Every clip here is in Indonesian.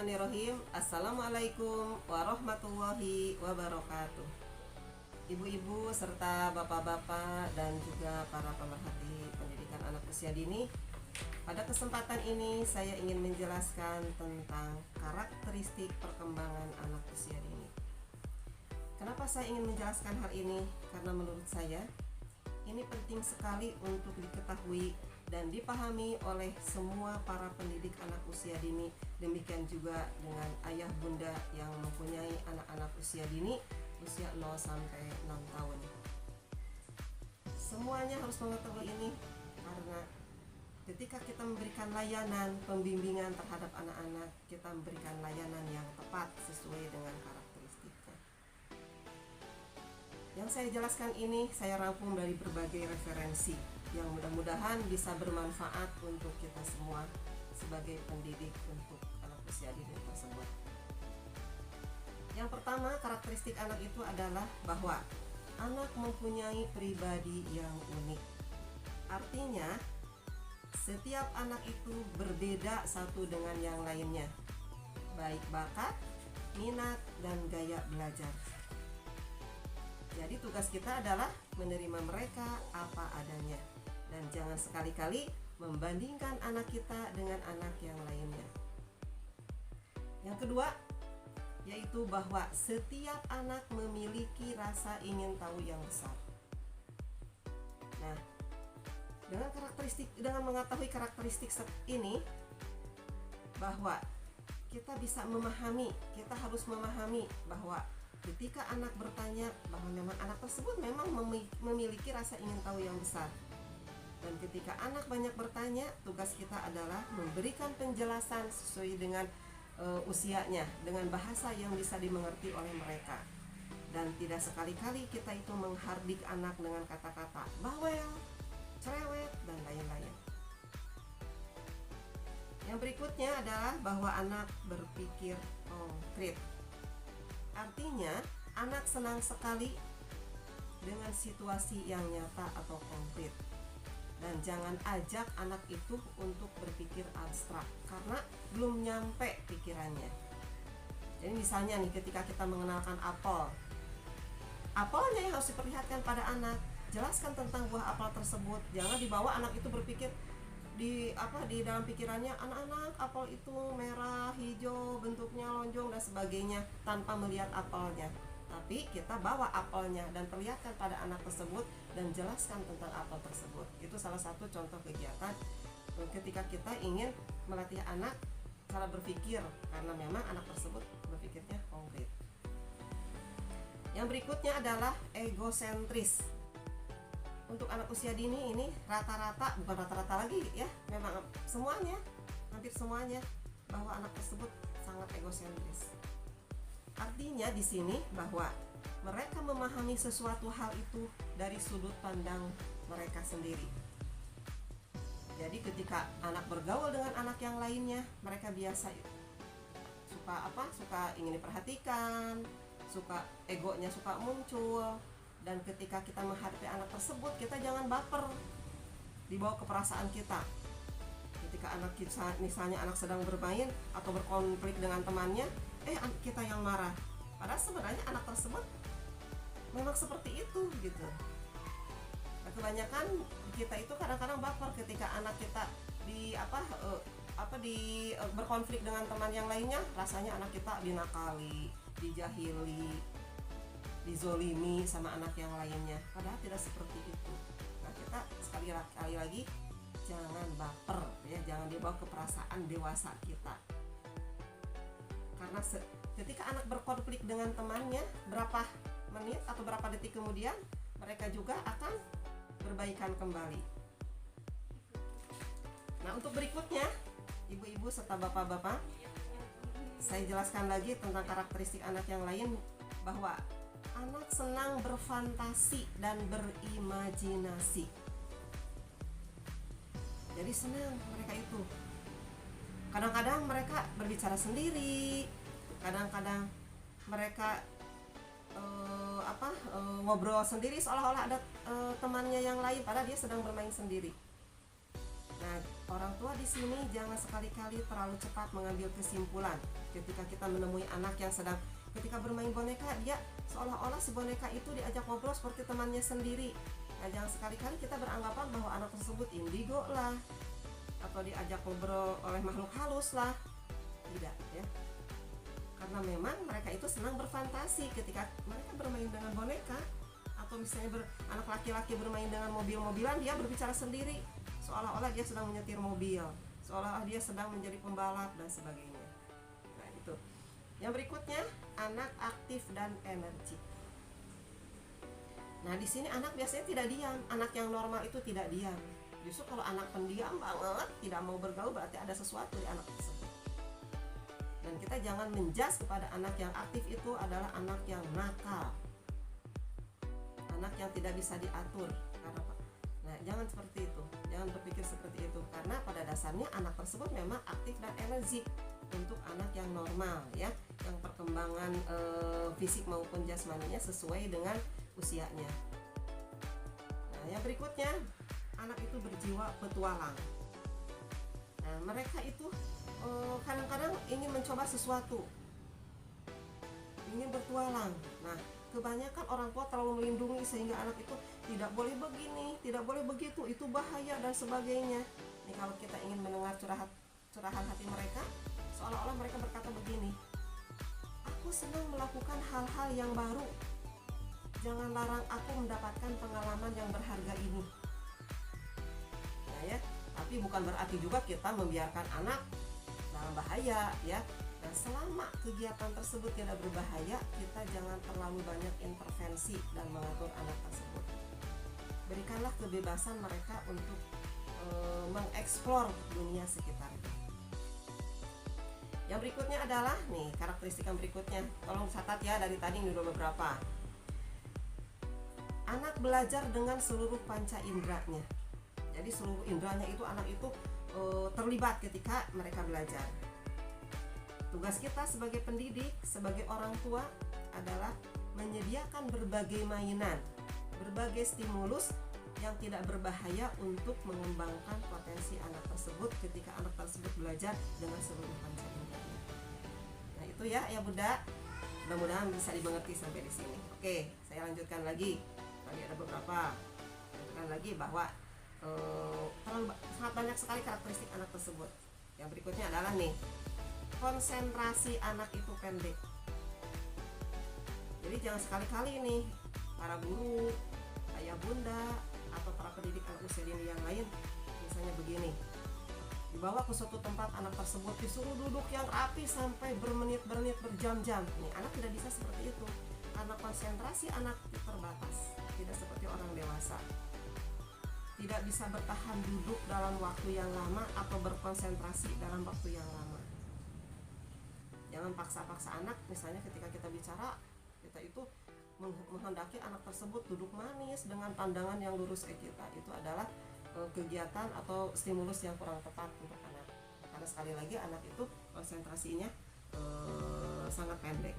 Bismillahirrahmanirrahim. Assalamualaikum warahmatullahi wabarakatuh. Ibu-ibu serta bapak-bapak dan juga para pemerhati pendidikan anak usia dini, pada kesempatan ini saya ingin menjelaskan tentang karakteristik perkembangan anak usia dini. Kenapa saya ingin menjelaskan hal ini? Karena menurut saya ini penting sekali untuk diketahui dan dipahami oleh semua para pendidik anak usia dini. Demikian juga dengan ayah bunda yang mempunyai anak-anak usia dini usia 0 sampai 6 tahun. Semuanya harus mengetahui ini karena ketika kita memberikan layanan pembimbingan terhadap anak-anak, kita memberikan layanan yang tepat sesuai dengan karakteristiknya. Yang saya jelaskan ini saya rangkum dari berbagai referensi yang mudah-mudahan bisa bermanfaat untuk kita semua sebagai pendidik untuk anak usia dini tersebut. Yang pertama, karakteristik anak itu adalah bahwa anak mempunyai pribadi yang unik. Artinya, setiap anak itu berbeda satu dengan yang lainnya, baik bakat, minat, dan gaya belajar. Jadi tugas kita adalah menerima mereka apa adanya dan jangan sekali-kali membandingkan anak kita dengan anak yang lainnya. Yang kedua, yaitu bahwa setiap anak memiliki rasa ingin tahu yang besar. Nah, dengan mengetahui karakteristik ini, bahwa kita bisa memahami, kita harus memahami bahwa ketika anak bertanya bahwa memang anak tersebut memang memiliki rasa ingin tahu yang besar. Dan ketika anak banyak bertanya, tugas kita adalah memberikan penjelasan sesuai dengan usianya, dengan bahasa yang bisa dimengerti oleh mereka. Dan tidak sekali-kali kita itu menghardik anak dengan kata-kata bawel, cerewet, dan lain-lain. Yang berikutnya adalah bahwa anak berpikir konkret. Artinya, anak senang sekali dengan situasi yang nyata atau konkret. Dan jangan ajak anak itu untuk berpikir abstrak karena belum nyampe pikirannya. Jadi misalnya nih, ketika kita mengenalkan apel, apelnya yang harus diperlihatkan pada anak. Jelaskan tentang buah apel tersebut. Jangan dibawa anak itu berpikir di dalam pikirannya, anak-anak apel itu merah, hijau, bentuknya lonjong dan sebagainya tanpa melihat apelnya. Tapi kita bawa apelnya dan perlihatkan pada anak tersebut dan jelaskan tentang apel tersebut. Itu salah satu contoh kegiatan ketika kita ingin melatih anak cara berpikir, karena memang anak tersebut berpikirnya konkret. Yang berikutnya adalah egosentris. Untuk anak usia dini ini bukan rata-rata lagi ya, memang semuanya, hampir semuanya, bahwa anak tersebut sangat egosentris. Artinya di sini bahwa mereka memahami sesuatu hal itu dari sudut pandang mereka sendiri. Jadi ketika anak bergaul dengan anak yang lainnya, mereka biasa suka ingin diperhatikan, egonya suka muncul. Dan ketika kita menghadapi anak tersebut, kita jangan baper, dibawa ke perasaan kita. Ketika anak kita, misalnya anak sedang bermain atau berkonflik dengan temannya, kita yang marah. Padahal sebenarnya anak tersebut memang seperti itu gitu. Nah, kebanyakan kita itu kadang-kadang baper ketika anak kita berkonflik dengan teman yang lainnya, rasanya anak kita dinakali, dijahili, dizolimi sama anak yang lainnya. Padahal tidak seperti itu. Nah, kita sekali lagi jangan baper ya, jangan dibawa ke perasaan dewasa kita. Karena ketika anak berkonflik dengan temannya, berapa menit atau berapa detik kemudian mereka juga akan berbaikan kembali. Nah, untuk berikutnya, ibu-ibu serta bapak-bapak, saya jelaskan lagi tentang karakteristik anak yang lain, bahwa anak senang berfantasi dan berimajinasi. Jadi senang mereka itu. Kadang-kadang mereka berbicara sendiri, kadang-kadang mereka ngobrol sendiri seolah-olah ada temannya yang lain, padahal dia sedang bermain sendiri. Nah, orang tua di sini jangan sekali-kali terlalu cepat mengambil kesimpulan ketika kita menemui anak yang sedang ketika bermain boneka, dia seolah-olah si boneka itu diajak ngobrol seperti temannya sendiri. Nah, jangan sekali-kali kita beranggapan bahwa anak tersebut indigo lah, atau diajak ngobrol oleh makhluk halus lah. Tidak, ya. Karena memang mereka itu senang berfantasi ketika mereka bermain dengan boneka, atau misalnya anak laki-laki bermain dengan mobil-mobilan, dia berbicara sendiri seolah-olah dia sedang menyetir mobil, seolah-olah dia sedang menjadi pembalap dan sebagainya. Nah, itu. Yang berikutnya, anak aktif dan energi. Nah, di sini anak biasanya tidak diam. Anak yang normal itu tidak diam. Justru kalau anak pendiam banget, tidak mau bergaul, berarti ada sesuatu di anak tersebut. Dan kita jangan menjudge kepada anak yang aktif itu adalah anak yang nakal, anak yang tidak bisa diatur. Nah, jangan seperti itu. Jangan berpikir seperti itu, karena pada dasarnya anak tersebut memang aktif dan energik untuk anak yang normal, ya, yang perkembangan fisik maupun jasmaninya sesuai dengan usianya. Nah, yang berikutnya, anak itu berjiwa petualang. Nah, mereka itu kadang-kadang ingin mencoba sesuatu, ingin bertualang. Nah, kebanyakan orang tua terlalu melindungi sehingga anak itu tidak boleh begini, tidak boleh begitu, itu bahaya dan sebagainya. Nih, kalau kita ingin mendengar curahan hati mereka, seolah-olah mereka berkata begini, aku senang melakukan hal-hal yang baru, jangan larang aku mendapatkan pengalaman yang berharga ini. Nah, ya, tapi bukan berarti juga kita membiarkan anak dalam bahaya, ya. Dan selama kegiatan tersebut tidak berbahaya, kita jangan terlalu banyak intervensi dan mengatur anak tersebut. Berikanlah kebebasan mereka untuk mengeksplor dunia sekitarnya. Yang berikutnya adalah nih, karakteristik yang berikutnya. Tolong catat ya, dari tadi ini udah beberapa. Anak belajar dengan seluruh panca inderanya. Jadi seluruh inderanya itu anak itu terlibat ketika mereka belajar. Tugas kita sebagai pendidik, sebagai orang tua adalah menyediakan berbagai mainan, berbagai stimulus yang tidak berbahaya untuk mengembangkan potensi anak tersebut ketika anak tersebut belajar dengan seluruh panca inderanya. Nah, itu ya Bunda. Mudah-mudahan bisa dimengerti sampai di sini. Oke, saya lanjutkan lagi. Tadi ada beberapa. Lanjutkan lagi bahwa sangat banyak sekali karakteristik anak tersebut. Yang berikutnya adalah nih, konsentrasi anak itu pendek. Jadi jangan sekali-kali nih para guru, ayah bunda, atau para pendidik anak usia dini yang lain, misalnya begini, dibawa ke suatu tempat, anak tersebut disuruh duduk yang rapi sampai bermenit-menit, berjam-jam. Nih, anak tidak bisa seperti itu, karena konsentrasi anak terbatas, tidak seperti orang dewasa. Tidak bisa bertahan duduk dalam waktu yang lama atau berkonsentrasi dalam waktu yang lama. Jangan paksa-paksa anak, misalnya ketika kita bicara, kita itu menghendaki anak tersebut duduk manis dengan pandangan yang lurus ke kita. Itu adalah kegiatan atau stimulus yang kurang tepat untuk anak. Karena sekali lagi anak itu konsentrasinya sangat pendek.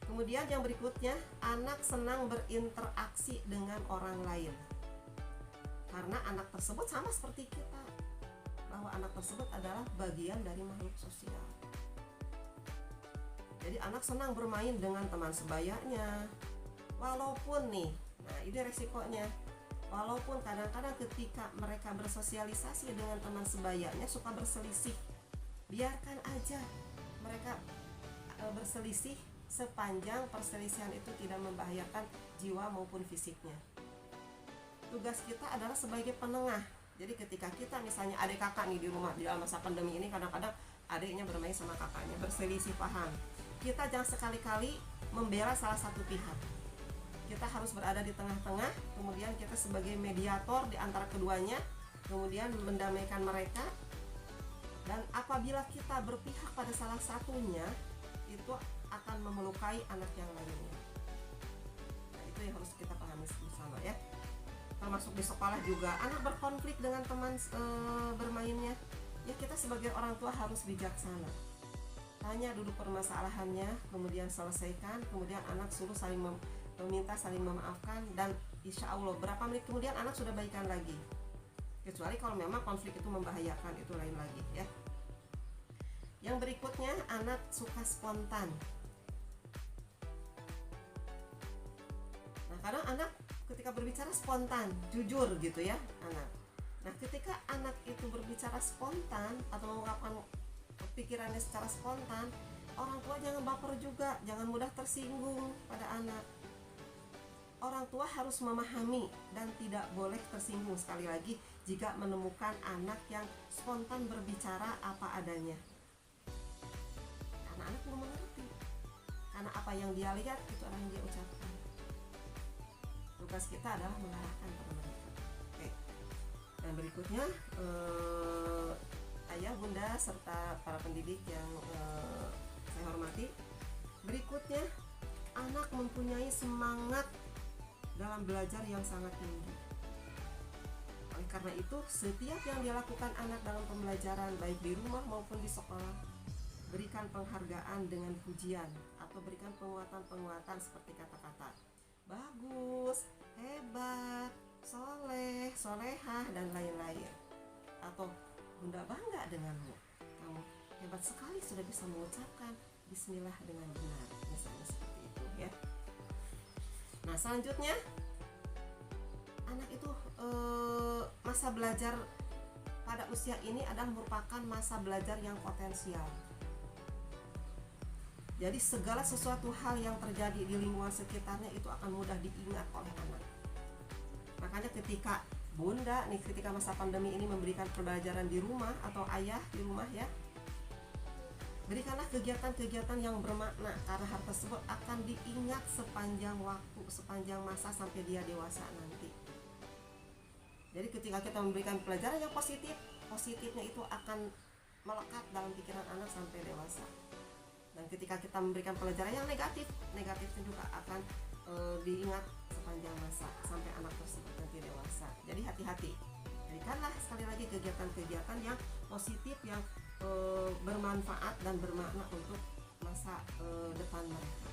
Kemudian yang berikutnya, anak senang berinteraksi dengan orang lain. Karena anak tersebut sama seperti kita, bahwa anak tersebut adalah bagian dari makhluk sosial. Jadi anak senang bermain dengan teman sebayanya. Walaupun nih, nah ini resikonya, walaupun kadang-kadang ketika mereka bersosialisasi dengan teman sebayanya suka berselisih, biarkan aja mereka berselisih sepanjang perselisihan itu tidak membahayakan jiwa maupun fisiknya. Tugas kita adalah sebagai penengah. Jadi ketika kita misalnya adik kakak nih di rumah, di dalam masa pandemi ini kadang-kadang adiknya bermain sama kakaknya, berselisih paham, kita jangan sekali-kali membela salah satu pihak. Kita harus berada di tengah-tengah, kemudian kita sebagai mediator di antara keduanya, kemudian mendamaikan mereka. Dan apabila kita berpihak pada salah satunya, itu akan memelukai anak yang lainnya. Nah, itu yang harus kita pahami bersama ya. Termasuk di sekolah juga, anak berkonflik dengan teman bermainnya, ya kita sebagai orang tua harus bijaksana. Tanya duduk permasalahannya, kemudian selesaikan, kemudian anak suruh saling meminta, saling memaafkan, dan insya Allah berapa menit kemudian anak sudah baikan lagi. kecuali kalau memang konflik itu membahayakan, itu lain lagi ya. Yang berikutnya, anak suka spontan. Nah, kadang anak ketika berbicara spontan, jujur gitu ya anak. Nah, ketika anak itu berbicara spontan atau mengungkapkan pikirannya secara spontan, orang tua jangan baper juga, jangan mudah tersinggung pada anak. Orang tua harus memahami dan tidak boleh tersinggung sekali lagi jika menemukan anak yang spontan berbicara apa adanya. Karena anak belum mengerti. Karena apa yang dia lihat itu adalah yang dia ucapkan. Tugas kita adalah mengarahkan pada mereka. Oke. Dan berikutnya, ayah, bunda, serta para pendidik yang saya hormati. Berikutnya, anak mempunyai semangat dalam belajar yang sangat tinggi. Oleh karena itu, setiap yang dilakukan anak dalam pembelajaran, baik di rumah maupun di sekolah, berikan penghargaan dengan pujian atau berikan penguatan-penguatan seperti kata-kata bagus, hebat, soleh, solehah, dan lain-lain. Atau bunda bangga denganmu, kamu hebat sekali sudah bisa mengucapkan bismillah dengan benar, misalnya seperti itu ya. Nah, selanjutnya anak itu masa belajar pada usia ini adalah merupakan masa belajar yang potensial. Jadi segala sesuatu hal yang terjadi di lingkungan sekitarnya itu akan mudah diingat oleh anak. Makanya ketika bunda nih, ketika masa pandemi ini memberikan pembelajaran di rumah atau ayah di rumah ya, berikanlah kegiatan-kegiatan yang bermakna, karena hal tersebut akan diingat sepanjang waktu, sepanjang masa sampai dia dewasa nanti. Jadi ketika kita memberikan pelajaran yang positif, positifnya itu akan melekat dalam pikiran anak sampai dewasa. Dan ketika kita memberikan pelajaran yang negatif, negatifnya juga akan diingat sepanjang masa sampai anak tersebut nanti dewasa. Jadi hati-hati. Berikanlah sekali lagi kegiatan-kegiatan yang positif, yang bermanfaat dan bermakna untuk masa depan mereka.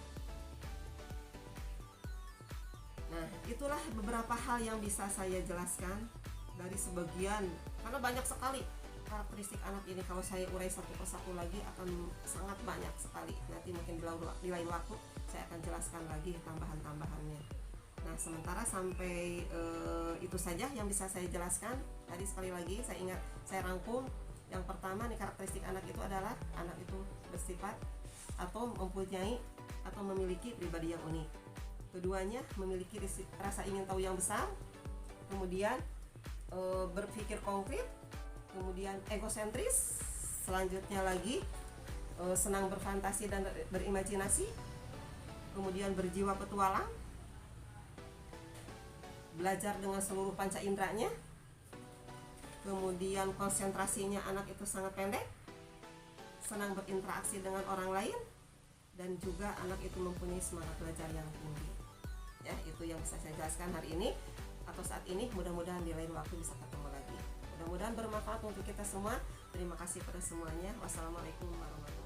Nah, itulah beberapa hal yang bisa saya jelaskan dari sebagian, karena banyak sekali karakteristik anak ini. Kalau saya urai satu persatu lagi akan sangat banyak sekali. Nanti mungkin di lain waktu saya akan jelaskan lagi tambahan-tambahannya. Nah, sementara sampai itu saja yang bisa saya jelaskan. Tadi sekali lagi saya rangkum. Yang pertama nih, karakteristik anak itu adalah anak itu bersifat atau mempunyai atau memiliki pribadi yang unik. Keduanya memiliki rasa ingin tahu yang besar, kemudian berpikir konkret, kemudian egosentris, selanjutnya lagi senang berfantasi dan berimajinasi, kemudian berjiwa petualang, belajar dengan seluruh panca inderanya, kemudian konsentrasinya anak itu sangat pendek, senang berinteraksi dengan orang lain, dan juga anak itu mempunyai semangat belajar yang tinggi. Ya, itu yang bisa saya jelaskan hari ini atau saat ini. Mudah-mudahan di lain waktu bisa ketemu lagi. Mudah-mudahan bermanfaat untuk kita semua. Terima kasih pada semuanya. Wassalamualaikum warahmatullahi wabarakatuh.